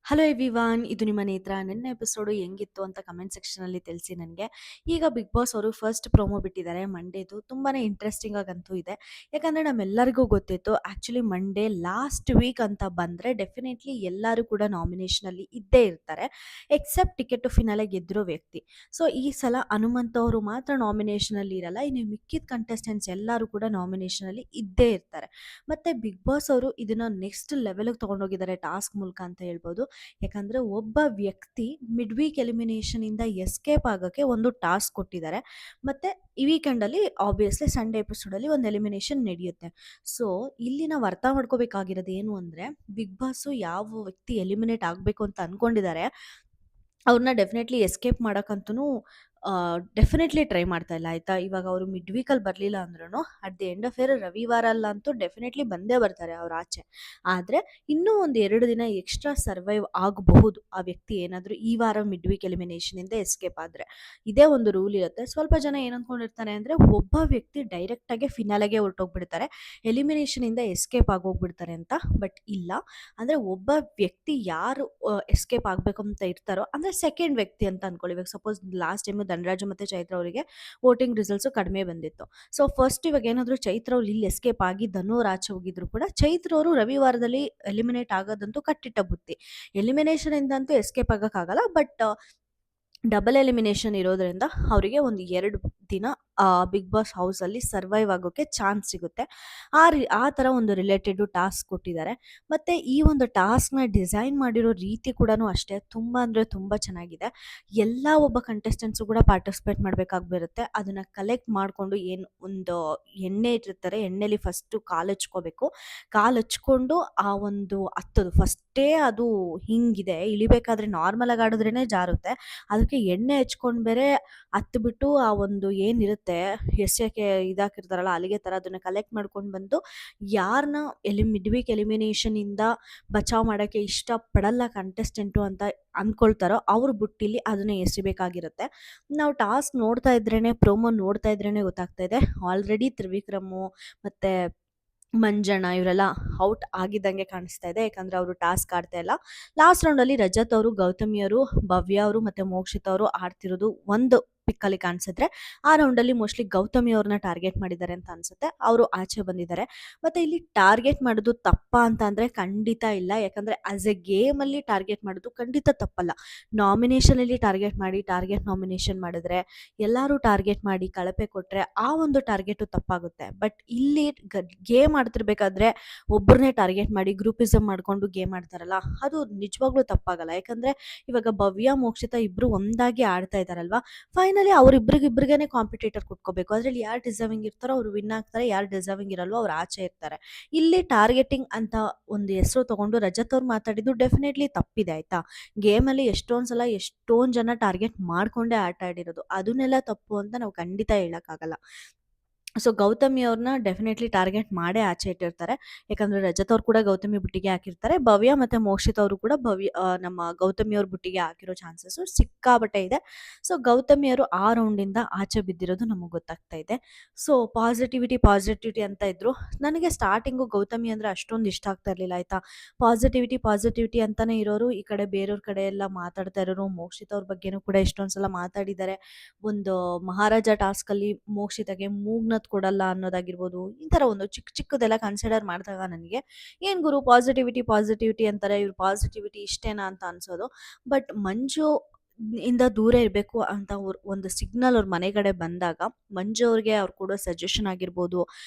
Hello everyone, ಇದು ನಿಮ್ಮ ನೇತ್ರ. ನಿನ್ನೆ ಎಪಿಸೋಡು ಹೆಂಗಿತ್ತು ಅಂತ ಕಮೆಂಟ್ ಸೆಕ್ಷನಲ್ಲಿ ತಿಳಿಸಿ ನನಗೆ. ಈಗ ಬಿಗ್ ಬಾಸ್ ಅವರು ಫಸ್ಟ್ ಪ್ರೊಮೋ ಬಿಟ್ಟಿದ್ದಾರೆ ಮಂಡೇದು. ತುಂಬಾನೇ ಇಂಟ್ರೆಸ್ಟಿಂಗ್ ಆಗಂತೂ ಇದೆ. ಯಾಕಂದರೆ ನಮ್ಮೆಲ್ಲರಿಗೂ ಗೊತ್ತಿತ್ತು ಆ್ಯಕ್ಚುಲಿ ಮಂಡೇ ಲಾಸ್ಟ್ ವೀಕ್ ಅಂತ ಬಂದರೆ ಡೆಫಿನೆಟ್ಲಿ ಎಲ್ಲರೂ ಕೂಡ ನಾಮಿನೇಷನಲ್ಲಿ ಇದ್ದೇ ಇರ್ತಾರೆ, ಎಕ್ಸೆಪ್ಟ್ ಟಿಕೆಟ್ ಟು ಫಿನಾಲೆ ಗೆದ್ದಿರೋ ವ್ಯಕ್ತಿ. ಸೊ ಈ ಸಲ ಹನುಮಂತ ಅವರು ಮಾತ್ರ ನಾಮಿನೇಷನಲ್ಲಿ ಇರಲ್ಲ, ಇನ್ನು ಮಿಕ್ಕಿದ ಕಂಟೆಸ್ಟೆಂಟ್ಸ್ ಎಲ್ಲರೂ ಕೂಡ ನಾಮಿನೇಷನಲ್ಲಿ ಇದ್ದೇ ಇರ್ತಾರೆ. ಮತ್ತು ಬಿಗ್ ಬಾಸ್ ಅವರು ಇದನ್ನು ನೆಕ್ಸ್ಟ್ ಲೆವೆಲ್ಗೆ ತೊಗೊಂಡೋಗಿದ್ದಾರೆ ಟಾಸ್ಕ್ ಮೂಲಕ ಅಂತ ಹೇಳ್ಬೋದು. ಯಾಕಂದರೆ ಒಬ್ಬ ವ್ಯಕ್ತಿ ಮಿಡ್ ವೀಕ್ ಎಲಿಮಿನೇಷನಿಂದ ಎಸ್ಕೇಪ್ ಆಗೋಕ್ಕೆ ಒಂದು ಟಾಸ್ಕ್ ಕೊಟ್ಟಿದ್ದಾರೆ. ಮತ್ತು ಈ ವೀಕೆಂಡಲ್ಲಿ ಆಬ್ವಿಯಸ್ಲಿ ಸಂಡೇ ಎಪಿಸೋಡಲ್ಲಿ ಒಂದು ಎಲಿಮಿನೇಷನ್ ನಡೆಯುತ್ತೆ. ಸೊ ಇಲ್ಲಿ ನಾವು ಅರ್ಥ ಮಾಡ್ಕೋಬೇಕಾಗಿರೋದು ಏನು ಅಂದರೆ, ಬಿಗ್ ಬಾಸು ಯಾವ ವ್ಯಕ್ತಿ ಎಲಿಮಿನೇಟ್ ಆಗಬೇಕು ಅಂತ ಅಂದ್ಕೊಂಡಿದ್ದಾರೆ ಅವ್ರನ್ನ ಡೆಫಿನೆಟ್ಲಿ ಎಸ್ಕೇಪ್ ಮಾಡೋಕ್ಕಂತೂ ಡೆಫಿನೆಟ್ಲಿ ಟ್ರೈ ಮಾಡ್ತಾ ಇಲ್ಲ ಆಯಿತಾ. ಇವಾಗ ಅವರು ಮಿಡ್ ವೀಕಲ್ಲಿ ಬರಲಿಲ್ಲ ಅಂದ್ರೂ at the end of year ರವಿವಾರಲ್ಲಂತೂ ಡೆಫಿನೆಟ್ಲಿ ಬಂದೇ ಬರ್ತಾರೆ ಅವ್ರ ಆಚೆ. ಆದರೆ ಇನ್ನೂ ಒಂದು 2 ದಿನ ಎಕ್ಸ್ಟ್ರಾ ಸರ್ವೈವ್ ಆಗಬಹುದು ಆ ವ್ಯಕ್ತಿ ಏನಾದರೂ ಈ ವಾರ ಮಿಡ್ ವೀಕ್ ಎಲಿಮಿನೇಷನಿಂದ ಎಸ್ಕೇಪ್ ಆದರೆ. ಇದೇ ಒಂದು ರೂಲ್ ಇರುತ್ತೆ. ಸ್ವಲ್ಪ ಜನ ಏನು ಅಂದ್ಕೊಂಡಿರ್ತಾರೆ ಅಂದರೆ ಒಬ್ಬ ವ್ಯಕ್ತಿ ಡೈರೆಕ್ಟಾಗಿ ಫಿನಾಲೆಗೆ ಹೊರಟೋಗ್ಬಿಡ್ತಾರೆ, ಎಲಿಮಿನೇಷನಿಂದ ಎಸ್ಕೇಪ್ ಆಗೋಗ್ಬಿಡ್ತಾರೆ ಅಂತ. ಬಟ್ ಇಲ್ಲ, ಅಂದರೆ ಒಬ್ಬ ವ್ಯಕ್ತಿ ಯಾರು ಎಸ್ಕೇಪ್ ಆಗಬೇಕು ಅಂತ ಇರ್ತಾರೋ, ಅಂದರೆ ಸೆಕೆಂಡ್ ವ್ಯಕ್ತಿ ಅಂತ ಅಂದ್ಕೊಳ್ಳಿ. ಇವಾಗ ಸಪೋಸ್ ಲಾಸ್ಟ್ ಟೈಮು ಧನರಾಜು ಮತ್ತು ಚೈತ್ರ ಅವರಿಗೆ ವೋಟಿಂಗ್ ರಿಸಲ್ಟ್ಸು ಕಡಿಮೆ ಬಂದಿತ್ತು. ಸೊ ಫಸ್ಟ್ ಇವಾಗ ಏನಾದರೂ ಚೈತ್ರ ಅವ್ರು ಇಲ್ಲಿ ಎಸ್ಕೇಪ್ ಆಗಿ ಧನು ಅವ್ರು ಆಚೆ ಹೋಗಿದ್ರು ಕೂಡ ಚೈತ್ರ ಅವರು ರವಿವಾರದಲ್ಲಿ ಎಲಿಮಿನೇಟ್ ಆಗೋದಂತೂ ಕಟ್ಟಿಟ್ಟ ಬುತ್ತಿ. ಎಲಿಮಿನೇಷನಿಂದಂತೂ ಎಸ್ಕೇಪ್ ಆಗೋಕ್ಕಾಗಲ್ಲ, ಬಟ್ ಡಬಲ್ ಎಲಿಮಿನೇಷನ್ ಇರೋದ್ರಿಂದ ಅವರಿಗೆ ಒಂದು 2 ದಿನ ಬಿಗ್ ಬಾಸ್ ಹೌಸಲ್ಲಿ ಸರ್ವೈವ್ ಆಗೋಕ್ಕೆ ಚಾನ್ಸ್ ಸಿಗುತ್ತೆ. ಆ ಥರ ಒಂದು ರಿಲೇಟೆಡು ಟಾಸ್ಕ್ ಕೊಟ್ಟಿದ್ದಾರೆ. ಮತ್ತು ಈ ಒಂದು ಟಾಸ್ಕ್ನ ಡಿಸೈನ್ ಮಾಡಿರೋ ರೀತಿ ಕೂಡ ಅಷ್ಟೇ ತುಂಬ ಅಂದರೆ ತುಂಬ ಚೆನ್ನಾಗಿದೆ. ಎಲ್ಲ ಒಬ್ಬ ಕಂಟೆಸ್ಟೆಂಟ್ಸು ಕೂಡ ಪಾರ್ಟಿಸಿಪೇಟ್ ಮಾಡಬೇಕಾಗಿ ಬರುತ್ತೆ. ಅದನ್ನು ಕಲೆಕ್ಟ್ ಮಾಡಿಕೊಂಡು ಏನು ಒಂದು ಎಣ್ಣೆ ಇಟ್ಟಿರ್ತಾರೆ, ಎಣ್ಣೆಲಿ ಫಸ್ಟು ಕಾಲು ಹಚ್ಕೋಬೇಕು. ಕಾಲು ಹಚ್ಕೊಂಡು ಆ ಒಂದು ಹತ್ತೋದು ಫಸ್ಟೇ ಅದು ಹಿಂಗಿದೆ, ಇಳಿಬೇಕಾದ್ರೆ ನಾರ್ಮಲಾಗಿ ಆಡಿದ್ರೇ ಜಾರುತ್ತೆ. ಅದಕ್ಕೆ ಎಣ್ಣೆ ಹಚ್ಕೊಂಡು ಬೇರೆ ಹತ್ಬಿಟ್ಟು ಆ ಒಂದು ಏನಿರುತ್ತೆ ಎಸೆಯೋಕ್ಕೆ ಇದಾಕಿರ್ತಾರಲ್ಲ ಅಲ್ಲಿಗೆ ಥರ ಅದನ್ನು ಕಲೆಕ್ಟ್ ಮಾಡ್ಕೊಂಡು ಬಂದು ಯಾರನ್ನ ಮಿಡ್ ವೀಕ್ ಎಲಿಮಿನೇಷನಿಂದ ಬಚಾವ್ ಮಾಡೋಕ್ಕೆ ಇಷ್ಟಪಡಲ್ಲ ಕಂಟೆಸ್ಟೆಂಟು ಅಂತ ಅಂದ್ಕೊಳ್ತಾರೋ ಅವ್ರ ಬುಟ್ಟಿಲಿ ಅದನ್ನು ಎಸಿಬೇಕಾಗಿರುತ್ತೆ. ನಾವು ಟಾಸ್ಕ್ ನೋಡ್ತಾ ಇದ್ರೇ, ಪ್ರೋಮೋ ನೋಡ್ತಾ ಇದ್ರೇ ಗೊತ್ತಾಗ್ತಾ ಇದೆ ಆಲ್ರೆಡಿ ತ್ರಿವಿಕ್ರಮು ಮತ್ತು ಮಂಜಣ್ಣ ಇವರೆಲ್ಲ ಔಟ್ ಆಗಿದ್ದಂಗೆ ಕಾಣಿಸ್ತಾ ಇದೆ. ಯಾಕಂದರೆ ಅವರು ಟಾಸ್ಕ್ ಆಡ್ತಾ ಇಲ್ಲ. ಲಾಸ್ಟ್ ರೌಂಡಲ್ಲಿ ರಜತ್ ಅವರು, ಗೌತಮಿ ಅವರು, ಭವ್ಯ ಅವರು ಮತ್ತು ಮೋಕ್ಷಿತ್ ಅವರು ಆಡ್ತಿರೋದು ಒಂದು ಪಿಕ್ಕಲ್ಲಿ ಕಾಣಿಸಿದ್ರೆ, ಆ ರೌಂಡಲ್ಲಿ ಮೋಸ್ಟ್ಲಿ ಗೌತಮಿ ಅವ್ರನ್ನ ಟಾರ್ಗೆಟ್ ಮಾಡಿದ್ದಾರೆ ಅಂತ ಅನಿಸುತ್ತೆ. ಅವರು ಆಚೆ ಬಂದಿದ್ದಾರೆ. ಮತ್ತು ಇಲ್ಲಿ ಟಾರ್ಗೆಟ್ ಮಾಡೋದು ತಪ್ಪಾ ಅಂತ ಅಂದರೆ ಖಂಡಿತ ಇಲ್ಲ. ಯಾಕಂದರೆ ಆ್ಯಸ್ ಎ ಗೇಮಲ್ಲಿ ಟಾರ್ಗೆಟ್ ಮಾಡೋದು ಖಂಡಿತ ತಪ್ಪಲ್ಲ. ನಾಮಿನೇಷನಲ್ಲಿ ಟಾರ್ಗೆಟ್ ನಾಮಿನೇಷನ್ ಮಾಡಿದ್ರೆ, ಎಲ್ಲರೂ ಟಾರ್ಗೆಟ್ ಮಾಡಿ ಕಳಪೆ ಕೊಟ್ಟರೆ ಆ ಒಂದು ಟಾರ್ಗೆಟು ತಪ್ಪಾಗುತ್ತೆ. ಬಟ್ ಇಲ್ಲಿ ಗೇಮ್ ಆಡ್ತಿರ್ಬೇಕಾದ್ರೆ ಒಬ್ಬರನ್ನೇ ಟಾರ್ಗೆಟ್ ಮಾಡಿ ಗ್ರೂಪಿಸಮ್ ಮಾಡಿಕೊಂಡು ಗೇಮ್ ಆಡ್ತಾರಲ್ಲ, ಅದು ನಿಜವಾಗ್ಲೂ ತಪ್ಪಾಗಲ್ಲ. ಯಾಕಂದರೆ ಇವಾಗ ಭವ್ಯ ಮೋಕ್ಷಿತ ಇಬ್ಬರು ಒಂದಾಗಿ ಆಡ್ತಾ ಇದ್ದಾರಲ್ವಾ, ಫೈನಲಿ ಅವರಿಬ್ಬರಿಗಿಬ್ಬರಿಗೇ ಕಾಂಪಿಟೇಟರ್ ಕುಟ್ಕೋಬೇಕು. ಅದರಲ್ಲಿ ಯಾರು ಡಿಸರ್ವಿಂಗ್ ಇರ್ತಾರೋ ಅವರು ವಿನ್ ಆಗ್ತಾರೆ, ಯಾರು ಡಿಸರ್ವಿಂಗ್ ಇರಲ್ವೋ ಅವ್ರು ಆಚೆ ಇರ್ತಾರೆ. ಇಲ್ಲಿ ಟಾರ್ಗೆಟಿಂಗ್ ಅಂತ ಒಂದು ಹೆಸರು ತೊಗೊಂಡು ರಜತ್ ಅವ್ರು ಮಾತಾಡಿದ್ದು ಡೆಫಿನೆಟ್ಲಿ ತಪ್ಪಿದೆ ಆಯಿತಾ. ಗೇಮಲ್ಲಿ ಎಷ್ಟೊಂದು ಸಲ ಎಷ್ಟೊಂದು ಜನ ಟಾರ್ಗೆಟ್ ಮಾಡಿಕೊಂಡೇ ಆಟ ಆಡಿರೋದು, ಅದನ್ನೆಲ್ಲ ತಪ್ಪು ಅಂತ ನಾವು ಖಂಡಿತ ಹೇಳೋಕ್ಕಾಗಲ್ಲ. ಸೊ ಗೌತಮಿ ಅವ್ರನ್ನ ಡೆಫಿನೆಟ್ಲಿ ಟಾರ್ಗೆಟ್ ಮಾಡೇ ಆಚೆ ಇಟ್ಟಿರ್ತಾರೆ. ಯಾಕಂದರೆ ರಜತ್ ಅವ್ರು ಕೂಡ ಗೌತಮಿ ಬುಟ್ಟಿಗೆ ಹಾಕಿರ್ತಾರೆ. ಭವ್ಯ ಮತ್ತು ಮೋಕ್ಷಿತ್ ಅವರು ಕೂಡ ನಮ್ಮ ಗೌತಮಿ ಅವ್ರ ಬುಟ್ಟಿಗೆ ಹಾಕಿರೋ ಚಾನ್ಸಸ್ಸು ಸಿಕ್ಕಾಬಟ್ಟೆ ಇದೆ. ಸೊ ಗೌತಮಿ ಅವರು ಆ ರೌಂಡಿಂದ ಆಚೆ ಬಿದ್ದಿರೋದು ನಮಗೆ ಗೊತ್ತಾಗ್ತಾ ಇದೆ. ಸೊ ಪಾಸಿಟಿವಿಟಿ ಅಂತ ಇದ್ರು. ನನಗೆ ಸ್ಟಾರ್ಟಿಂಗು ಗೌತಮಿ ಅಂದರೆ ಅಷ್ಟೊಂದು ಇಷ್ಟ ಆಗ್ತಾ ಇರಲಿಲ್ಲ ಆಯಿತಾ. ಪಾಸಿಟಿವಿಟಿ ಅಂತಲೇ ಇರೋರು ಈ ಕಡೆ ಬೇರೆಯವ್ರ ಕಡೆ ಎಲ್ಲ ಮಾತಾಡ್ತಾ ಇರೋರು. ಮೋಕ್ಷಿತ್ ಅವ್ರ ಬಗ್ಗೆನೂ ಕೂಡ ಎಷ್ಟೊಂದು ಸಲ ಮಾತಾಡಿದ್ದಾರೆ. ಒಂದು ಮಹಾರಾಜ ಟಾಸ್ಕಲ್ಲಿ ಮೋಕ್ಷಿತಗೆ ಮೂಗ್ನತ್ ಕೊಡಲ್ಲ ಅನ್ನೋದಾಗಿರ್ಬೋದು, ಈ ಥರ ಒಂದು ಚಿಕ್ಕದೆಲ್ಲ ಕನ್ಸಿಡರ್ ಮಾಡಿದಾಗ ನನಗೆ ಏನು ಗುರು ಪಾಸಿಟಿವಿಟಿ ಅಂತಾರೆ, ಇವ್ರು ಪಾಸಿಟಿವಿಟಿ ಇಷ್ಟೇನಾ ಅಂತ ಅನ್ಸೋದು. ಬಟ್ ಮಂಜು ಇಂದ ದೂರ ಇರಬೇಕು ಅಂತ ಒಂದು ಸಿಗ್ನಲ್ ಅವ್ರ ಮನೆ ಕಡೆ ಬಂದಾಗ ಮಂಜು ಅವ್ರಿಗೆ ಅವ್ರು ಕೊಡೋ ಸಜೆಷನ್ ಆಗಿರ್ಬೋದು,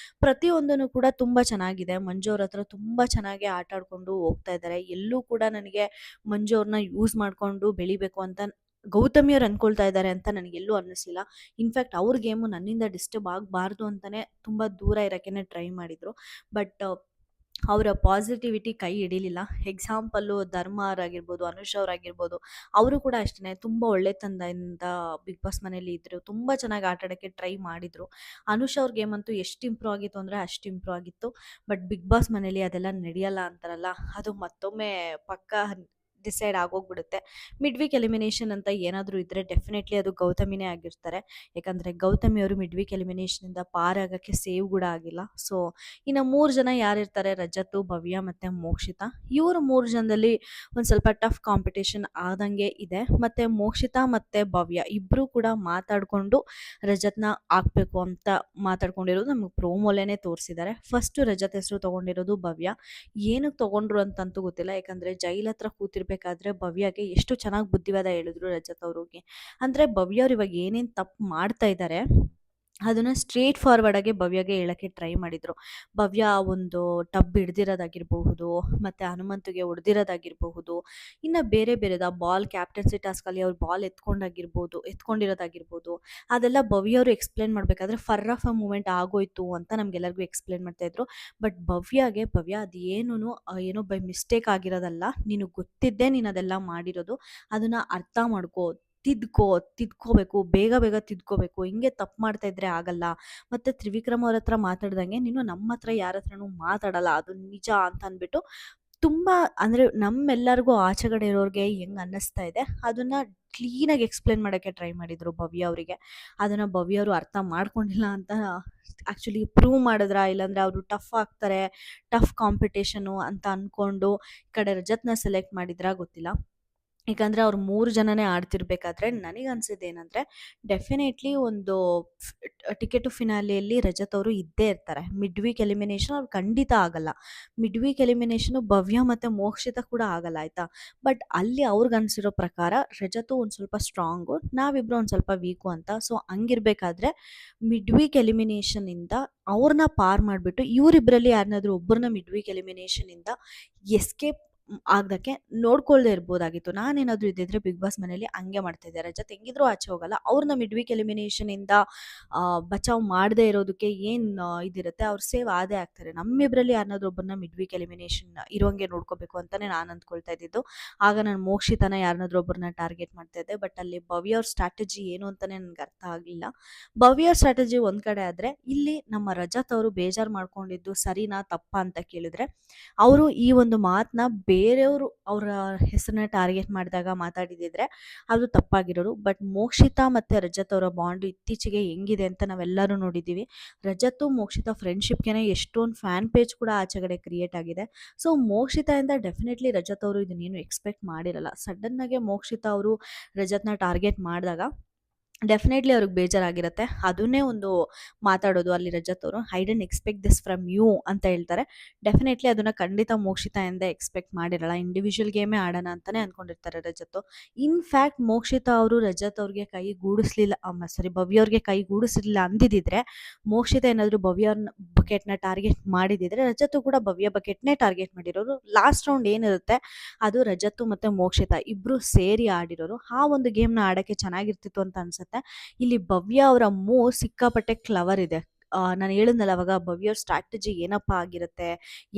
ಪ್ರತಿಯೊಂದನ್ನು ಕೂಡ ತುಂಬ ಚೆನ್ನಾಗಿದೆ. ಮಂಜು ಅವ್ರ ಹತ್ರ ತುಂಬ ಚೆನ್ನಾಗಿ ಆಟ ಆಡ್ಕೊಂಡು ಹೋಗ್ತಾ ಇದ್ದಾರೆ. ಎಲ್ಲೂ ಕೂಡ ನನಗೆ ಮಂಜು ಅವ್ರನ್ನ ಯೂಸ್ ಮಾಡಿಕೊಂಡು ಬೆಳಿಬೇಕು ಅಂತ ಗೌತಮಿಯವ್ರು ಅಂದ್ಕೊಳ್ತಾ ಇದ್ದಾರೆ ಅಂತ ನನಗೆಲ್ಲೂ ಅನ್ನಿಸ್ಲಿಲ್ಲ. ಇನ್ಫ್ಯಾಕ್ಟ್ ಅವ್ರ ಗೇಮು ನನ್ನಿಂದ ಡಿಸ್ಟರ್ಬ್ ಆಗಬಾರ್ದು ಅಂತಲೇ ತುಂಬ ದೂರ ಇರೋಕ್ಕೇ ಟ್ರೈ ಮಾಡಿದರು. ಬಟ್ ಅವರ ಪಾಸಿಟಿವಿಟಿ ಕೈ ಹಿಡಿಲಿಲ್ಲ. ಎಕ್ಸಾಂಪಲ್ಲು ಧರ್ಮ ಅವರಾಗಿರ್ಬೋದು, ಅನುಷ್ ಅವರಾಗಿರ್ಬೋದು, ಅವರು ಕೂಡ ಅಷ್ಟೇ ತುಂಬ ಒಳ್ಳೆತನದಿಂದ ಬಿಗ್ ಬಾಸ್ ಮನೇಲಿ ಇದ್ದರು. ತುಂಬ ಚೆನ್ನಾಗಿ ಆಟ ಆಡೋಕ್ಕೆ ಟ್ರೈ ಮಾಡಿದರು. ಅನುಷ್ ಅವ್ರ ಗೇಮ್ ಅಂತೂ ಎಷ್ಟು ಇಂಪ್ರೂವ್ ಆಗಿತ್ತು ಅಂದರೆ ಅಷ್ಟು ಇಂಪ್ರೂವ್ ಆಗಿತ್ತು. ಬಟ್ ಬಿಗ್ ಬಾಸ್ ಮನೇಲಿ ಅದೆಲ್ಲ ನಡೆಯಲ್ಲ ಅಂತಾರಲ್ಲ, ಅದು ಮತ್ತೊಮ್ಮೆ ಪಕ್ಕ ಡಿಸೈಡ್ ಆಗೋಗ್ಬಿಡುತ್ತೆ. ಮಿಡ್ ವೀಕ್ ಎಲಿಮಿನೇಷನ್ ಅಂತ ಏನಾದರೂ ಇದ್ದರೆ ಡೆಫಿನೆಟ್ಲಿ ಅದು ಗೌತಮಿನೇ ಆಗಿರ್ತಾರೆ. ಯಾಕಂದರೆ ಗೌತಮಿ ಅವರು ಮಿಡ್ ವೀಕ್ ಎಲಿಮಿನೇಷನಿಂದ ಪಾರಾಗೋಕ್ಕೆ ಸೇವ್ ಕೂಡ ಆಗಿಲ್ಲ. ಸೊ ಇನ್ನು 3 ಜನ ಯಾರಿರ್ತಾರೆ, ರಜತು, ಭವ್ಯ ಮತ್ತು ಮೋಕ್ಷಿತಾ. ಇವರು 3 ಜನದಲ್ಲಿ ಒಂದು ಸ್ವಲ್ಪ ಟಫ್ ಕಾಂಪಿಟೇಷನ್ ಆದಂಗೆ ಇದೆ. ಮತ್ತು ಮೋಕ್ಷಿತಾ ಮತ್ತು ಭವ್ಯ ಇಬ್ಬರೂ ಕೂಡ ಮಾತಾಡಿಕೊಂಡು ರಜತ್ನ ಹಾಕ್ಬೇಕು ಅಂತ ಮಾತಾಡ್ಕೊಂಡಿರೋದು ನಮಗೆ ಪ್ರೋಮೋಲೇನೆ ತೋರಿಸಿದ್ದಾರೆ. ಫಸ್ಟು ರಜತ್ ಹೆಸರು ತೊಗೊಂಡಿರೋದು ಭವ್ಯ. ಏನಕ್ಕೆ ತೊಗೊಂಡ್ರು ಅಂತಂತೂ ಗೊತ್ತಿಲ್ಲ. ಯಾಕಂದರೆ ಜೈಲ್ ಹತ್ರ ಕೂತಿರ್ಬೇಕಾದ್ರೆ ಭವ್ಯಗೆ ಎಷ್ಟು ಚೆನ್ನಾಗಿ ಬುದ್ಧಿವಾದ ಹೇಳಿದ್ರು ರಜತ್ ಅವ್ರಿಗೆ. ಅಂದರೆ ಭವ್ಯ ಅವ್ರು ಇವಾಗ ಏನೇನು ತಪ್ಪು ಮಾಡ್ತಾ ಇದ್ದಾರೆ ಅದನ್ನು ಸ್ಟ್ರೇಟ್ ಫಾರ್ವರ್ಡಾಗಿ ಭವ್ಯಗೆ ಹೇಳೋಕ್ಕೆ ಟ್ರೈ ಮಾಡಿದರು. ಭವ್ಯ ಒಂದು ಟಬ್ ಹಿಡ್ದಿರೋದಾಗಿರಬಹುದು, ಮತ್ತು ಹನುಮಂತಗೆ ಹೊಡೆದಿರೋದಾಗಿರಬಹುದು, ಇನ್ನು ಬೇರೆ ಬೇರೆದು ಆ ಬಾಲ್ ಕ್ಯಾಪ್ಟನ್ಸಿ ಟಾಸ್ಕಲ್ಲಿ ಅವ್ರು ಬಾಲ್ ಎತ್ಕೊಂಡಿರೋದಾಗಿರ್ಬೋದು, ಅದೆಲ್ಲ ಭವ್ಯ ಅವರು ಎಕ್ಸ್ಪ್ಲೇನ್ ಮಾಡಬೇಕಾದ್ರೆ ಫರ್ ಆಫ್ ಅ ಮೂಮೆಂಟ್ ಆಗೋಯ್ತು ಅಂತ ನಮಗೆಲ್ಲರಿಗೂ ಎಕ್ಸ್ಪ್ಲೇನ್ ಮಾಡ್ತಾಯಿದ್ರು. ಬಟ್ ಭವ್ಯ ಅದು ಏನೋ ಬೈ ಮಿಸ್ಟೇಕ್ ಆಗಿರೋದಲ್ಲ, ನೀನು ಗೊತ್ತಿದ್ದೇ ನೀನು ಅದೆಲ್ಲ ಮಾಡಿರೋದು, ಅದನ್ನು ಅರ್ಥ ಮಾಡ್ಕೋ, ತಿದ್ಕೋಬೇಕು, ಬೇಗ ತಿದ್ಕೋಬೇಕು, ಹಿಂಗೆ ತಪ್ಪು ಮಾಡ್ತಾ ಇದ್ರೆ ಆಗಲ್ಲ. ಮತ್ತು ತ್ರಿವಿಕ್ರಮ್ ಅವ್ರ ಹತ್ರ ಮಾತಾಡ್ದಂಗೆ ನೀನು ನಮ್ಮ ಹತ್ರ ಯಾರ ಹತ್ರನೂ ಮಾತಾಡಲ್ಲ, ಅದು ನಿಜ ಅಂತ ಅಂದ್ಬಿಟ್ಟು ತುಂಬ, ಅಂದರೆ ನಮ್ಮೆಲ್ಲರಿಗೂ ಆಚೆಗಡೆ ಇರೋರಿಗೆ ಹೆಂಗೆ ಅನ್ನಿಸ್ತಾ ಇದೆ ಅದನ್ನು ಕ್ಲೀನಾಗಿ ಎಕ್ಸ್ಪ್ಲೇನ್ ಮಾಡೋಕ್ಕೆ ಟ್ರೈ ಮಾಡಿದರು ಭವ್ಯ ಅವರಿಗೆ. ಅದನ್ನು ಭವ್ಯ ಅವರು ಅರ್ಥ ಮಾಡ್ಕೊಂಡಿಲ್ಲ ಅಂತ ಆ್ಯಕ್ಚುಲಿ ಪ್ರೂವ್ ಮಾಡಿದ್ರಾ, ಇಲ್ಲಾಂದರೆ ಅವರು ಟಫ್ ಆಗ್ತಾರೆ, ಟಫ್ ಕಾಂಪಿಟೇಷನು ಅಂತ ಅಂದ್ಕೊಂಡು ಈ ಕಡೆ ರಜತ್ನ ಸೆಲೆಕ್ಟ್ ಮಾಡಿದ್ರಾ ಗೊತ್ತಿಲ್ಲ. ಯಾಕಂದರೆ ಅವ್ರು 3 ಜನನೇ ಆಡ್ತಿರ್ಬೇಕಾದ್ರೆ ನನಗನ್ಸಿದ್ದೇನೆಂದರೆ ಡೆಫಿನೆಟ್ಲಿ ಒಂದು ಟಿಕೆಟ್ ಟು ಫಿನಾಲೆಯಲ್ಲಿ ರಜತ್ ಅವರು ಇದ್ದೇ ಇರ್ತಾರೆ. ಮಿಡ್ ವೀಕ್ ಎಲಿಮಿನೇಷನ್ ಅವ್ರು ಖಂಡಿತ ಆಗಲ್ಲ. ಮಿಡ್ ವೀಕ್ ಎಲಿಮಿನೇಷನು ಭವ್ಯ ಮತ್ತು ಮೋಕ್ಷಿತ ಕೂಡ ಆಗಲ್ಲ, ಆಯಿತಾ. ಬಟ್ ಅಲ್ಲಿ ಅವ್ರಿಗನ್ಸಿರೋ ಪ್ರಕಾರ ರಜತು ಒಂದು ಸ್ವಲ್ಪ ಸ್ಟ್ರಾಂಗು, ನಾವಿಬ್ಬರು ಒಂದು ಸ್ವಲ್ಪ ವೀಕು ಅಂತ. ಸೊ ಹಂಗಿರ್ಬೇಕಾದ್ರೆ ಮಿಡ್ ವೀಕ್ ಎಲಿಮಿನೇಷನಿಂದ ಅವ್ರನ್ನ ಪಾರ್ ಮಾಡಿಬಿಟ್ಟು ಇವರಿಬ್ಬರಲ್ಲಿ ಯಾರನ್ನಾದ್ರೂ ಒಬ್ಬರನ್ನ ಮಿಡ್ ವೀಕ್ ಎಲಿಮಿನೇಷನಿಂದ ಎಸ್ಕೇಪ್ ಆಗದಕ್ಕೆ ನೋಡ್ಕೊಳ್ದೇ ಇರ್ಬೋದಾಗಿತ್ತು. ನಾನೇನಾದರೂ ಇದ್ದಿದ್ರೆ ಬಿಗ್ ಬಾಸ್ ಮನೇಲಿ ಹಂಗೆ ಮಾಡ್ತಾಯಿದ್ದೆ. ರಜತ್ ಹೆಂಗಿದ್ರು ಆಚೆ ಹೋಗಲ್ಲ, ಅವ್ರನ್ನ ಮಿಡ್ ವೀಕ್ ಎಲಿಮಿನೇಷನಿಂದ ಬಚಾವ್ ಮಾಡದೇ ಇರೋದಕ್ಕೆ ಏನು ಇದಿರುತ್ತೆ, ಅವ್ರು ಸೇವ್ ಆದೇ ಆಗ್ತಾರೆ. ನಮ್ಮಿಬ್ಬರಲ್ಲಿ ಯಾರನ್ನಾದ್ರೂ ಒಬ್ಬರನ್ನ ಮಿಡ್ ವೀಕ್ ಎಲಿಮಿನೇಷನ್ ಇರೋಂಗೆ ನೋಡ್ಕೋಬೇಕು ಅಂತಲೇ ನಾನು ಅಂದ್ಕೊಳ್ತಾ ಇದ್ದಿದ್ದು. ಆಗ ನಾನು ಮೋಕ್ಷಿತನ ಯಾರನ್ನಾದ್ರೂ ಒಬ್ಬರನ್ನ ಟಾರ್ಗೆಟ್ ಮಾಡ್ತಾಯಿದ್ದೆ. ಬಟ್ ಅಲ್ಲಿ ಭವ್ಯ ಅವ್ರ ಸ್ಟ್ರಾಟಜಿ ಏನು ಅಂತಲೇ ನನಗೆ ಅರ್ಥ ಆಗಲಿಲ್ಲ. ಭವ್ಯ ಅವ್ರ ಸ್ಟ್ರಾಟಜಿ ಒಂದು ಕಡೆ ಆದರೆ, ಇಲ್ಲಿ ನಮ್ಮ ರಜತ್ ಅವರು ಬೇಜಾರು ಮಾಡ್ಕೊಂಡಿದ್ದು ಸರಿನಾ ತಪ್ಪಾ ಅಂತ ಕೇಳಿದ್ರೆ, ಅವರು ಈ ಒಂದು ಮಾತನ್ನ ಬೇರೆಯವರು ಅವರ ಹೆಸರನ್ನ ಟಾರ್ಗೆಟ್ ಮಾಡಿದಾಗ ಮಾತಾಡಿದಿದ್ರೆ ಅದು ತಪ್ಪಾಗಿರೋರು. ಬಟ್ ಮೋಕ್ಷಿತಾ ಮತ್ತು ರಜತ್ ಅವರ ಬಾಂಡು ಇತ್ತೀಚೆಗೆ ಹೆಂಗಿದೆ ಅಂತ ನಾವೆಲ್ಲರೂ ನೋಡಿದ್ದೀವಿ. ರಜತ್ತು ಮೋಕ್ಷಿತಾ ಫ್ರೆಂಡ್ಶಿಪ್ಗೆ ಎಷ್ಟೊಂದು ಫ್ಯಾನ್ ಪೇಜ್ ಕೂಡ ಆಚೆಗಡೆ ಕ್ರಿಯೇಟ್ ಆಗಿದೆ. ಸೊ ಮೋಕ್ಷಿತಾಯಿಂದ ಡೆಫಿನೆಟ್ಲಿ ರಜತ್ ಅವರು ಇದನ್ನೇನು ಎಕ್ಸ್ಪೆಕ್ಟ್ ಮಾಡಿರಲ್ಲ. ಸಡನ್ನಾಗೆ ಮೋಕ್ಷಿತಾ ಅವರು ರಜತ್ನ ಟಾರ್ಗೆಟ್ ಮಾಡಿದಾಗ ಡೆಫಿನೆಟ್ಲಿ ಅವ್ರಿಗೆ ಬೇಜಾರಾಗಿರುತ್ತೆ. ಅದನ್ನೇ ಒಂದು ಮಾತಾಡೋದು ಅಲ್ಲಿ ರಜತ್ ಅವರು, I don't expect this from you ಅಂತ ಹೇಳ್ತಾರೆ. ಡೆಫಿನೆಟ್ಲಿ ಅದನ್ನು ಖಂಡಿತ ಮೋಕ್ಷಿತಾಯಿಂದ ಎಕ್ಸ್ಪೆಕ್ಟ್ ಮಾಡಿರಲ್ಲ. ಇಂಡಿವಿಜುವಲ್ ಗೇಮೇ ಆಡೋಣ ಅಂತಲೇ ಅಂದ್ಕೊಂಡಿರ್ತಾರೆ ರಜತ್ತು. ಇನ್ಫ್ಯಾಕ್ಟ್ ಮೋಕ್ಷಿತಾ ಅವರು ರಜತ್ ಅವ್ರಿಗೆ ಕೈ ಗೂಡಿಸ್ಲಿಲ್ಲ, ಭವ್ಯ ಅವ್ರಿಗೆ ಕೈ ಗೂಡಿಸ್ಲಿಲ್ಲ ಅಂದಿದ್ದಿದ್ರೆ, ಮೋಕ್ಷಿತಾ ಏನಾದರೂ ಭವ್ಯ ಅವ್ರನ್ನ ಬಕೆಟ್ನ ಟಾರ್ಗೆಟ್ ಮಾಡಿದಿದ್ರೆ ರಜತ್ತು ಕೂಡ ಭವ್ಯ ಬಕೆಟ್ನೇ ಟಾರ್ಗೆಟ್ ಮಾಡಿರೋರು. ಲಾಸ್ಟ್ ರೌಂಡ್ ಏನಿರುತ್ತೆ ಅದು ರಜತ್ತು ಮತ್ತು ಮೋಕ್ಷಿತಾ ಇಬ್ಬರು ಸೇರಿ ಆಡಿರೋರು. ಆ ಒಂದು ಗೇಮ್ನ ಆಡೋಕ್ಕೆ ಚೆನ್ನಾಗಿರ್ತಿತ್ತು ಅಂತ ಅನ್ಸುತ್ತೆ. ಇಲ್ಲಿ ಭವ್ಯ ಅವರ ಸಿಕ್ಕಾಪಟ್ಟೆ ಕ್ಲವರ್ ಇದೆ. ನಾನು ಹೇಳಿದ್ನಲ್ಲ ಅವಾಗ ಭವ್ಯ ಅವ್ರ ಸ್ಟ್ರಾಟಜಿ ಏನಪ್ಪ ಆಗಿರುತ್ತೆ,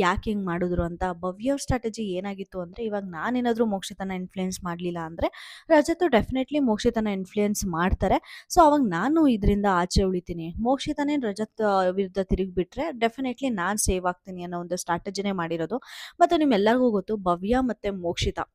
ಯಾಕೆ ಹಿಂಗೆ ಮಾಡಿದ್ರು ಅಂತ. ಭವ್ಯ ಅವ್ರ ಸ್ಟ್ರಾಟಜಿ ಏನಾಗಿತ್ತು ಅಂದರೆ, ಇವಾಗ ನಾನೇನಾದರೂ ಮೋಕ್ಷಿತನ ಇನ್ಫ್ಲುಯೆನ್ಸ್ ಮಾಡಲಿಲ್ಲ ಅಂದರೆ ರಜತ್ತು ಡೆಫಿನೆಟ್ಲಿ ಮೋಕ್ಷಿತನ ಇನ್ಫ್ಲುಯೆನ್ಸ್ ಮಾಡ್ತಾರೆ. ಸೊ ಅವಾಗ ನಾನು ಇದರಿಂದ ಆಚೆ ಉಳಿತೀನಿ, ಮೋಕ್ಷಿತನೇ ರಜತ್ ವಿರುದ್ಧ ತಿರುಗಿಬಿಟ್ರೆ ಡೆಫಿನೆಟ್ಲಿ ನಾನು ಸೇವ್ ಆಗ್ತೀನಿ ಅನ್ನೋ ಒಂದು ಸ್ಟ್ರಾಟಜಿನೇ ಮಾಡಿರೋದು. ಮತ್ತು ನಿಮ್ಮೆಲ್ಲರಿಗೂ ಗೊತ್ತು ಭವ್ಯ ಮತ್ತು ಮೋಕ್ಷಿತಾ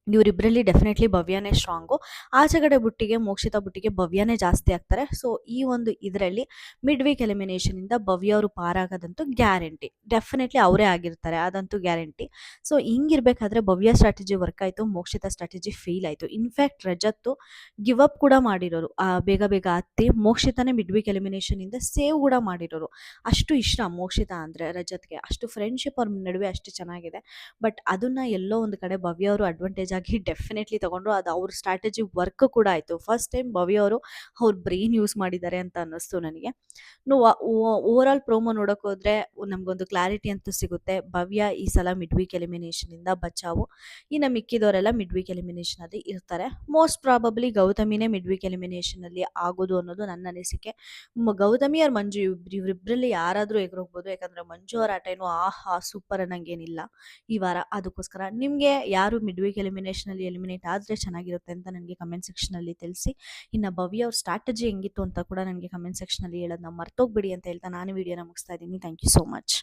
ಇವರಿಬ್ಬರಲ್ಲಿ ಡೆಫಿನೆಟ್ಲಿ ಭವ್ಯನೇ ಸ್ಟ್ರಾಂಗು. ಆಚೆಗಡೆ ಬುಟ್ಟಿಗೆ ಮೋಕ್ಷಿತಾ ಬುಟ್ಟಿಗೆ ಭವ್ಯನೇ ಜಾಸ್ತಿ ಆಗ್ತಾರೆ. ಸೊ ಈ ಒಂದು ಇದರಲ್ಲಿ ಮಿಡ್ ವೀಕ್ ಎಲಿಮಿನೇಷನಿಂದ ಭವ್ಯ ಅವರು ಪಾರಾಗೋದಂತೂ ಗ್ಯಾರಂಟಿ, ಡೆಫಿನೆಟ್ಲಿ ಅವರೇ ಆಗಿರ್ತಾರೆ, ಅದಂತೂ ಗ್ಯಾರಂಟಿ. ಸೊ ಹಿಂಗಿರ್ಬೇಕಾದ್ರೆ ಭವ್ಯ ಸ್ಟ್ರಾಟಜಿ ವರ್ಕ್ ಆಯಿತು, ಮೋಕ್ಷಿತಾ ಸ್ಟ್ರಾಟಜಿ ಫೇಲ್ ಆಯಿತು. ಇನ್ಫ್ಯಾಕ್ಟ್ ರಜತ್ತು ಗಿವ್ ಅಪ್ ಕೂಡ ಮಾಡಿರೋರು, ಬೇಗ ಹತ್ತಿ ಮೋಕ್ಷಿತಾನೇ ಮಿಡ್ ವೀಕ್ ಎಲಿಮಿನೇಷನಿಂದ ಸೇವ್ ಕೂಡ ಮಾಡಿರೋರು. ಅಷ್ಟು ಇಷ್ಟ ಮೋಕ್ಷಿತಾ ಅಂದರೆ ರಜತ್ಗೆ, ಅಷ್ಟು ಫ್ರೆಂಡ್ಶಿಪ್ ಅವ್ರ ನಡುವೆ ಅಷ್ಟು ಚೆನ್ನಾಗಿದೆ. ಬಟ್ ಅದನ್ನು ಎಲ್ಲೋ ಒಂದು ಕಡೆ ಭವ್ಯ ಅವರು ಅಡ್ವಾಂಟೇಜ್ ಆಗಿ ಡೆಫಿನೆಟ್ಲಿ ತೊಗೊಂಡ್ರು. ಅದು ಅವ್ರ ಸ್ಟ್ರಾಟಜಿ ವರ್ಕ್ ಕೂಡ ಆಯಿತು. ಫಸ್ಟ್ ಟೈಮ್ ಭವ್ಯ ಅವರು ಅವ್ರ ಬ್ರೈನ್ ಯೂಸ್ ಮಾಡಿದ್ದಾರೆ ಅಂತ ಅನ್ನಿಸ್ತು ನನಗೆ. ಓವರ್ ಆಲ್ ಪ್ರೋಮೋ ನೋಡೋಕೆ ಹೋದರೆ ನಮಗೊಂದು ಕ್ಲಾರಿಟಿ ಅಂತೂ ಸಿಗುತ್ತೆ. ಭವ್ಯ ಈ ಸಲ ಮಿಡ್ ವೀಕ್ ಎಲಿಮಿನೇಷನಿಂದ ಬಚಾವು. ಇನ್ನು ಮಿಕ್ಕಿದವರೆಲ್ಲ ಮಿಡ್ ವೀಕ್ ಎಲಿಮಿನೇಷನಲ್ಲಿ ಇರ್ತಾರೆ. ಮೋಸ್ಟ್ ಪ್ರಾಬಬ್ಲಿ ಗೌತಮಿನೇ ಮಿಡ್ ವೀಕ್ ಎಲಿಮಿನೇಷನಲ್ಲಿ ಆಗೋದು ಅನ್ನೋದು ನನ್ನ ಅನಿಸಿಕೆ. ಗೌತಮಿ ಅವ್ರ ಮಂಜು ಇವರಿಬ್ಬರಲ್ಲಿ ಯಾರಾದರೂ ಎಗರೋಗ್ಬೋದು. ಯಾಕಂದರೆ ಮಂಜು ಅವ್ರ ಆಟ ಏನು ಆಹಾ ಸೂಪರ್ ಅನ್ನಂಗೇನಿಲ್ಲ ಈ ವಾರ. ಅದಕ್ಕೋಸ್ಕರ ನಿಮಗೆ ಯಾರು ಮಿಡ್ ವೀಕ್ ಎಲಿಮಿನೇಷನಲ್ಲಿ ಎಲಿಮಿನೇಟ್ ಆದರೆ ಚೆನ್ನಾಗಿರುತ್ತೆ ಅಂತ ನನಗೆ ಕಮೆಂಟ್ ಸೆಕ್ಷನಲ್ಲಿ ತಿಳಿಸಿ. ಇನ್ನು ಭವ್ಯ ಅವ್ರ ಸ್ಟ್ರಾಟಜಿ ಹೆಂಗಿತ್ತು ಅಂತ ಕೂಡ ನನಗೆ ಕಮೆಂಟ್ ಸೆಕ್ಷನಲ್ಲಿ ಹೇಳೋದನ್ನ ಮರ್ತೋಗ್ಬಿಡಿ ಅಂತ ಹೇಳ್ತಾ ನಾನು ವಿಡಿಯೋನ ಮುಗಿಸ್ತಾ ಇದ್ದೀನಿ. Thank you so much.